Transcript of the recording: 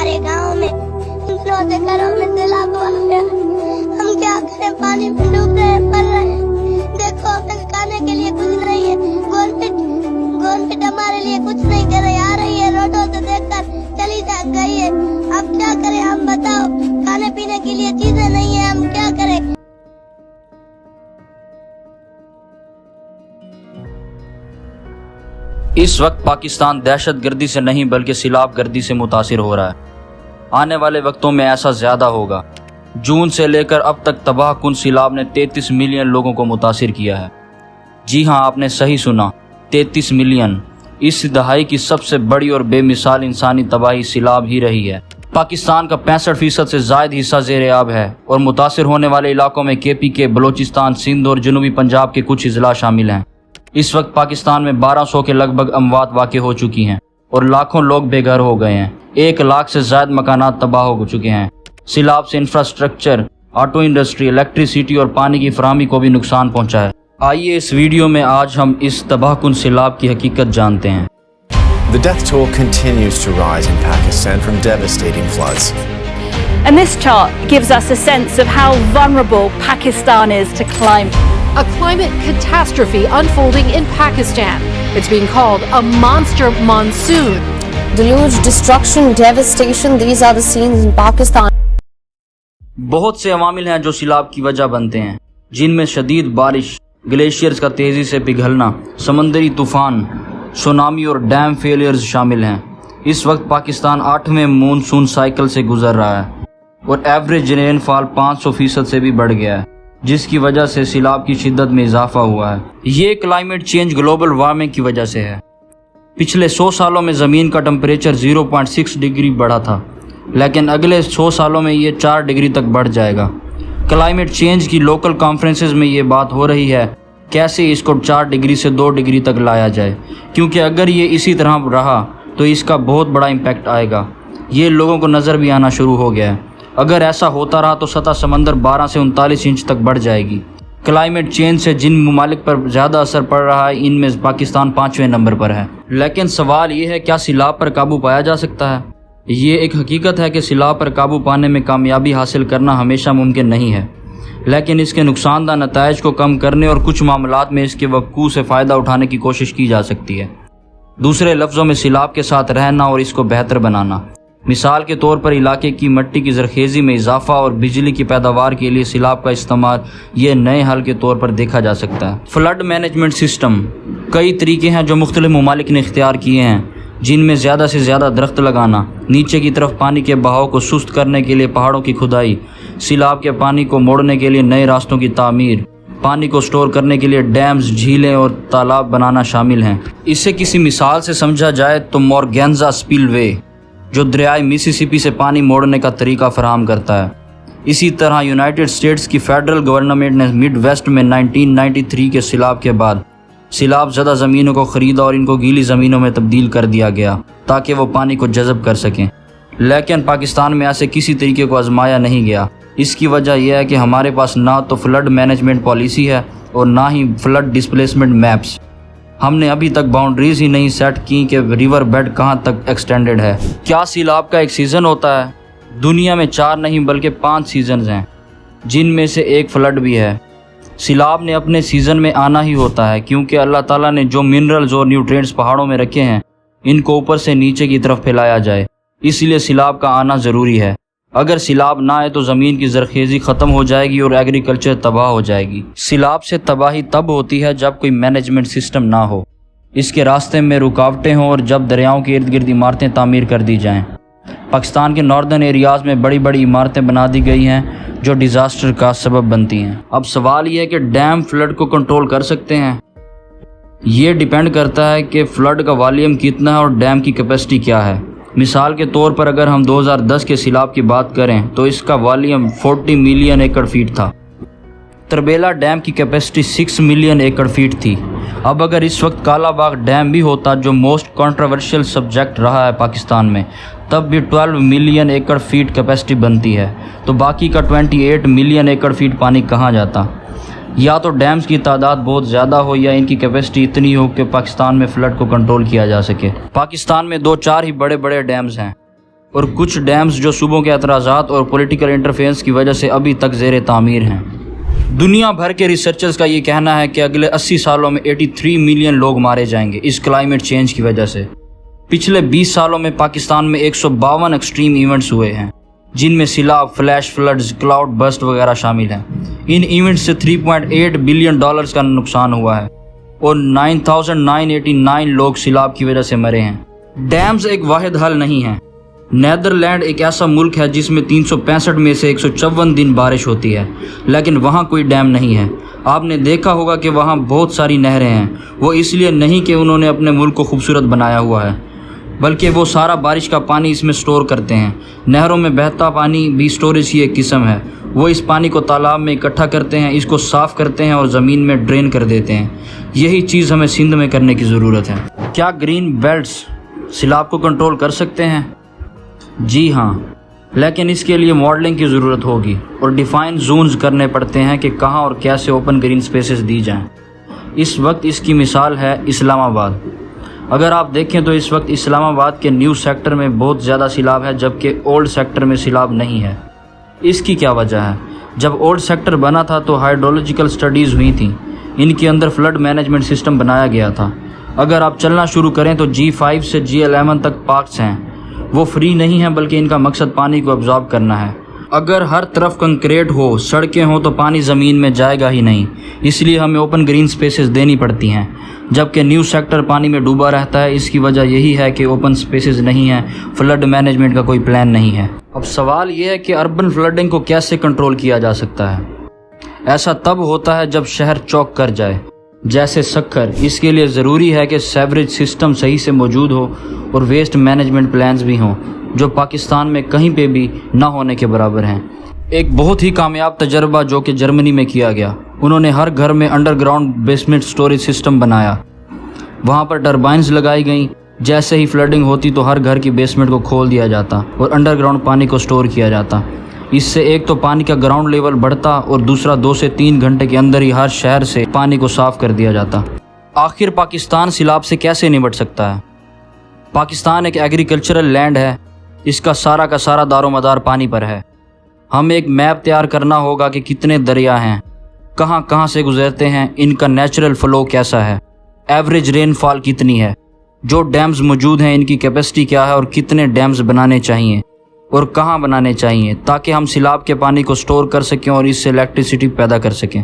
हमारे गांव में 9 घरों में सैलाब आ गया। हम क्या करें, पानी में डूब रहे हैं, मर रहे हैं। देखो हमें खाने के लिए कुछ नहीं है। गवर्नमेंट हमारे लिए कुछ नहीं कर रही, आ रही है रोडों से देखकर चली जा गई है। अब क्या करें हम बताओ, खाने पीने के लिए चीजें नहीं है, हम क्या करें। इस वक्त पाकिस्तान दहशत गर्दी से नहीं बल्कि सैलाब गर्दी से मुतासिर हो रहा है। आने वाले वक्तों में ऐसा ज़्यादा होगा। जून से लेकर अब तक तबाह कुन सैलाब ने 33 मिलियन लोगों को मुतासिर किया है। जी हाँ, आपने सही सुना, 33 मिलियन। इस दहाई की सबसे बड़ी और बेमिसाल इंसानी तबाही सैलाब ही रही है। पाकिस्तान का 65% से ज़ायद हिस्सा ज़ेर आब है और मुतासिर होने वाले इलाकों में KPK, बलोचिस्तान, सिंध और जनूबी पंजाब के कुछ अजला शामिल हैं। इस वक्त पाकिस्तान में 1200 के लगभग अमवात वाक़ हो चुकी हैं और लाखों लोग बेघर हो गए हैं। 1 लाख से ज़्यादा मकानात तबाह हो चुके हैं। सैलाब से इंफ्रास्ट्रक्चर, ऑटो इंडस्ट्री, इलेक्ट्रिसिटी और पानी की फराहमी को भी नुकसान पहुंचा है। आइए इस वीडियो में आज हम इस तबाहकुन सैलाब की हकीकत जानते हैं। The death toll continues to rise in Pakistan from devastating floods. And this chart gives us a sense of how vulnerable Pakistan is to climate. A climate catastrophe unfolding in Pakistan. It's being called a monster monsoon. Deluge, destruction, devastation, these are the scenes in Pakistan. बहुत से अवामिल हैं जो सैलाब की वजह बनते हैं, जिनमें शदीद बारिश, ग्लेशियर्स का तेज़ी से पिघलना, समंदरी तूफ़ान, सुनामी और डैम फेलियर्स शामिल हैं। इस वक्त पाकिस्तान 8वें मानसून साइकिल से गुजर रहा है और एवरेज रेनफॉल 500% से भी बढ़ गया है, जिसकी वजह से सैलाब की शिद्दत में इजाफा हुआ है। ये क्लाइमेट चेंज ग्लोबल वार्मिंग की वजह से है। पिछले 100 सालों में ज़मीन का टेम्परेचर 0.6 डिग्री बढ़ा था, लेकिन अगले 100 सालों में ये 4 डिग्री तक बढ़ जाएगा। क्लाइमेट चेंज की लोकल कॉन्फ्रेंसेस में ये बात हो रही है कैसे इसको 4 डिग्री से 2 डिग्री तक लाया जाए, क्योंकि अगर ये इसी तरह रहा तो इसका बहुत बड़ा इम्पैक्ट आएगा। ये लोगों को नज़र भी आना शुरू हो गया है। अगर ऐसा होता रहा तो सतह समंदर 12 से 39 इंच तक बढ़ जाएगी। क्लाइमेट चेंज से जिन ममालिक पर ज़्यादा असर पड़ रहा है, इनमें पाकिस्तान 5वें नंबर पर है। लेकिन सवाल ये है, क्या सैलाब पर काबू पाया जा सकता है? ये एक हकीकत है कि सैलाब पर काबू पाने में कामयाबी हासिल करना हमेशा मुमकिन नहीं है, लेकिन इसके नुकसानदा नताइज को कम करने और कुछ मामलात में इसके वक़्क़ू से फ़ायदा उठाने की कोशिश की जा सकती है। दूसरे लफ्ज़ों में सैलाब के साथ रहना और इसको बेहतर बनाना। मिसाल के तौर पर इलाके की मिट्टी की ज़रखेज़ी में इजाफा और बिजली की पैदावार के लिए सैलाब का इस्तेमाल ये नए हल के तौर पर देखा जा सकता है। फ्लड मैनेजमेंट सिस्टम, कई तरीके हैं जो मुख्तलिफ ममालिक ने इख्तियार किए हैं, जिनमें ज़्यादा से ज़्यादा दरख्त लगाना, नीचे की तरफ पानी के बहाव को सुस्त करने के लिए पहाड़ों की खुदाई, सैलाब के पानी को मोड़ने के लिए नए रास्तों की तामीर, पानी को स्टोर करने के लिए डैम्स, झीलें और तालाब बनाना शामिल हैं। इसे किसी मिसाल से समझा जाए तो मोरगैंजा स्पिलवे, जो दरियाए मिसिसिपी से पानी मोड़ने का तरीका फराहम करता है। इसी तरह यूनाइटेड स्टेट्स की फेडरल गवर्नमेंट ने मिड वेस्ट में 1993 के सैलाब के बाद सैलाब ज़दा ज़मीनों को ख़रीदा और इनको गीली ज़मीनों में तब्दील कर दिया गया ताकि वो पानी को जज़ब कर सकें। लेकिन पाकिस्तान में ऐसे किसी तरीके को आजमाया नहीं गया। इसकी वजह यह है कि हमारे पास ना तो फ्लड मैनेजमेंट पॉलिसी है और ना ही फ्लड डिस्प्लेसमेंट मैप्स। हमने अभी तक बाउंड्रीज ही नहीं सेट की कि रिवर बेड कहाँ तक एक्सटेंडेड है। क्या सैलाब का एक सीज़न होता है? दुनिया में 4 नहीं बल्कि 5 सीज़न्स हैं, जिनमें से एक फ्लड भी है। सैलाब ने अपने सीज़न में आना ही होता है, क्योंकि अल्लाह ताला ने जो मिनरल्स और न्यूट्रिएंट्स पहाड़ों में रखे हैं, इनको ऊपर से नीचे की तरफ फैलाया जाए, इसलिए सैलाब का आना ज़रूरी है। अगर सैलाब ना आए तो ज़मीन की ज़रखेज़ी ख़त्म हो जाएगी और एग्रीकल्चर तबाह हो जाएगी। सैलाब से तबाही तब होती है जब कोई मैनेजमेंट सिस्टम ना हो, इसके रास्ते में रुकावटें हों और जब दरियाओं के इर्द गिर्द इमारतें तामीर कर दी जाएँ। पाकिस्तान के नॉर्दर्न एरियाज़ में बड़ी बड़ी इमारतें बना दी गई हैं जो डिज़ास्टर का सबब बनती हैं। अब सवाल यह है कि डैम फ्लड को कंट्रोल कर सकते हैं? ये डिपेंड करता है कि फ़्लड का वॉल्यूम कितना है और डैम की कैपेसिटी क्या है। मिसाल के तौर पर अगर हम 2010 के सैलाब की बात करें तो इसका वॉल्यूम 40 मिलियन एकड़ फीट था। तरबेला डैम की कैपेसिटी 6 मिलियन एकड़ फीट थी। अब अगर इस वक्त कालाबाग डैम भी होता, जो मोस्ट कंट्रोवर्शियल सब्जेक्ट रहा है पाकिस्तान में, तब भी 12 मिलियन एकड़ फीट कैपेसिटी बनती है, तो बाकी का 28 मिलियन एकड़ फीट पानी कहाँ जाता? या तो डैम्स की तादाद बहुत ज़्यादा हो या इनकी कैपेसिटी इतनी हो कि पाकिस्तान में फ्लड को कंट्रोल किया जा सके। पाकिस्तान में 2-4 ही बड़े बड़े डैम्स हैं, اور کچھ ڈیمز جو صوبوں کے اعتراضات اور پولیٹیکل انٹرفیئرنس کی وجہ سے ابھی تک زیر تعمیر ہیں۔ دنیا بھر کے ریسرچرز کا یہ کہنا ہے کہ اگلے 80 سالوں میں 83 ملین لوگ مارے جائیں گے اس کلائمیٹ چینج کی وجہ سے۔ پچھلے 20 سالوں میں پاکستان میں 152 ایکسٹریم ایونٹس ہوئے ہیں، جن میں سیلاب، فلیش فلڈز، کلاؤڈ برسٹ وغیرہ شامل ہیں۔ ان ایونٹس سے $3.8 بلین کا نقصان ہوا ہے اور 9,989 لوگ سیلاب کی وجہ سے مرے ہیں۔ ڈیمز ایک واحد حل نہیں ہیں۔ نیدرلینڈ ایک ایسا ملک ہے جس میں 365 میں سے 154 دن بارش ہوتی ہے، لیکن وہاں کوئی ڈیم نہیں ہے۔ آپ نے دیکھا ہوگا کہ وہاں بہت ساری نہریں ہیں، وہ اس لیے نہیں کہ انہوں نے اپنے ملک کو خوبصورت بنایا ہوا ہے، بلکہ وہ سارا بارش کا پانی اس میں سٹور کرتے ہیں۔ نہروں میں بہتا پانی بھی سٹوریج کی ایک قسم ہے۔ وہ اس پانی کو تالاب میں اکٹھا کرتے ہیں، اس کو صاف کرتے ہیں اور زمین میں ڈرین کر دیتے ہیں۔ یہی چیز ہمیں سندھ میں کرنے کی ضرورت ہے۔ کیا گرین بیلٹس سیلاب کو کنٹرول کر سکتے ہیں؟ جی ہاں، لیکن اس کے لیے ماڈلنگ کی ضرورت ہوگی اور ڈیفائن زونز کرنے پڑتے ہیں کہ کہاں اور کیسے اوپن گرین سپیسز دی جائیں۔ اس وقت اس کی مثال ہے اسلام آباد۔ اگر آپ دیکھیں تو اس وقت اسلام آباد کے نیو سیکٹر میں بہت زیادہ سیلاب ہے، جبکہ اولڈ سیکٹر میں سیلاب نہیں ہے۔ اس کی کیا وجہ ہے؟ جب اولڈ سیکٹر بنا تھا تو ہائیڈرولوجیکل سٹڈیز ہوئی تھیں، ان کے اندر فلڈ مینجمنٹ سسٹم بنایا گیا تھا۔ اگر آپ چلنا شروع کریں تو G5 سے G11 تک پارکس ہیں، وہ فری نہیں ہیں بلکہ ان کا مقصد پانی کو ابزارب کرنا ہے۔ اگر ہر طرف کنکریٹ ہو، سڑکیں ہوں تو پانی زمین میں جائے گا ہی نہیں، اس لیے ہمیں اوپن گرین سپیسز دینی پڑتی ہیں، جبکہ نیو سیکٹر پانی میں ڈوبا رہتا ہے۔ اس کی وجہ یہی ہے کہ اوپن سپیسز نہیں ہیں، فلڈ مینجمنٹ کا کوئی پلان نہیں ہے۔ اب سوال یہ ہے کہ اربن فلڈنگ کو کیسے کنٹرول کیا جا سکتا ہے؟ ایسا تب ہوتا ہے جب شہر چوک کر جائے، جیسے سکھر۔ اس کے لیے ضروری ہے کہ سیوریج سسٹم صحیح سے موجود ہو اور ویسٹ مینجمنٹ پلانز بھی ہوں، جو پاکستان میں کہیں پہ بھی نہ ہونے کے برابر ہیں۔ ایک بہت ہی کامیاب تجربہ جو کہ جرمنی میں کیا گیا، انہوں نے ہر گھر میں under ground basement storage system بنایا۔ وہاں پر ٹربائنز لگائی گئیں، جیسے ہی فلڈنگ ہوتی تو ہر گھر کی بیسمنٹ کو کھول دیا جاتا اور انڈر گراؤنڈ پانی کو سٹور کیا جاتا۔ اس سے ایک تو پانی کا گراؤنڈ لیول بڑھتا اور دوسرا 2 سے 3 گھنٹے کے اندر ہی ہر شہر سے پانی کو صاف کر دیا جاتا۔ آخر پاکستان سیلاب سے کیسے نمٹ سکتا ہے؟ پاکستان ایک ایگریکلچرل لینڈ ہے، اس کا سارا دار و مدار پانی پر ہے۔ ہمیں ایک میپ تیار کرنا ہوگا کہ کتنے دریا ہیں، کہاں کہاں سے گزرتے ہیں، ان کا نیچرل فلو کیسا ہے، ایوریج رین فال کتنی ہے، جو ڈیمز موجود ہیں ان کی کیپیسٹی کیا ہے اور کتنے ڈیمز بنانے چاہیے اور کہاں بنانے چاہیے، تاکہ ہم سیلاب کے پانی کو سٹور کر سکیں اور اس سے الیکٹریسٹی پیدا کر سکیں۔